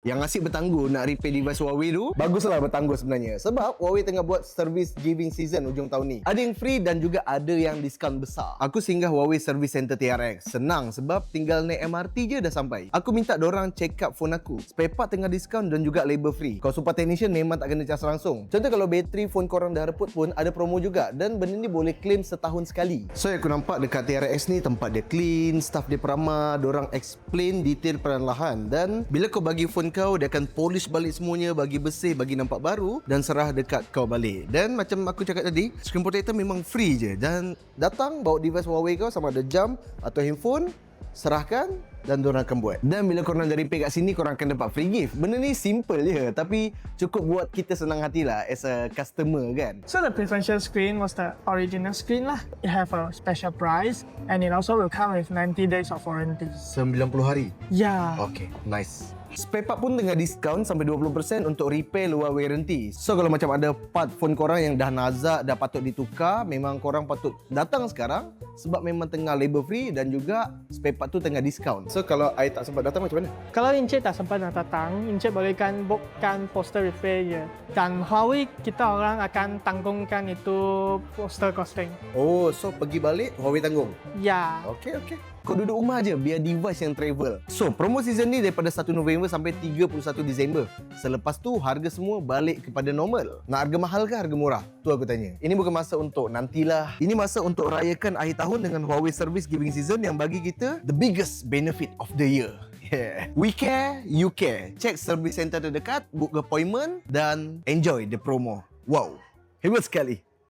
Yang asyik bertangguh nak repair device Huawei tu, baguslah bertangguh sebenarnya. Sebab Huawei tengah buat service giving season ujung tahun ni. Ada yang free dan juga ada yang diskaun besar. Aku singgah Huawei Service Center TRX. Senang sebab tinggal naik MRT je dah sampai. Aku minta dorang check up phone aku. Spare part tengah diskaun dan juga label free. Kalau super technician memang tak kena cas langsung. Contoh kalau bateri phone korang dah reput pun ada promo juga. Dan benda ni boleh claim setahun sekali. So aku nampak dekat TRX ni tempat dia clean, staff dia peramah, dorang explain detail perlahan. Dan bila kau bagi phone kau, dia akan polish balik semuanya, bagi bersih, bagi nampak baru dan serah dekat kau balik. Dan macam aku cakap tadi, screen protector memang free je. Dan datang bawa device Huawei kau sama ada jam atau handphone, serahkan dan diorang akan buat. Dan bila korang dah repair kat sini, korang akan dapat free gift. Benda ni simple je, tapi cukup buat kita senang hati lah as a customer kan. So the preferential screen was the original screen lah. It have a special price and it also will come with 90 days of warranty. 90 hari? Yeah. Okay, nice. Spare part pun tengah diskaun sampai 20% untuk repair luar warranty. So kalau macam ada part phone korang yang dah nazak, dah patut ditukar, memang korang patut datang sekarang sebab memang tengah label free dan juga spare part tu tengah diskaun. So kalau I tak sempat datang macam mana? Kalau Encik tak sempat nak datang, Encik bolehkan bookkan poster repair je. Dan Huawei kita orang akan tanggungkan itu poster costing. Oh, so pergi balik Huawei tanggung? Ya. Okay. Kau duduk rumah je biar device yang travel. So, promo season ni daripada 1 November sampai 31 Disember. Selepas tu, harga semua balik kepada normal. Nak harga mahal ke harga murah? Tu aku tanya. Ini bukan masa untuk nantilah. Ini masa untuk rayakan akhir tahun dengan Huawei Service Giving Season yang bagi kita the biggest benefit of the year. Yeah. We care, you care. Check service center terdekat, book appointment dan enjoy the promo. Wow, hebat sekali.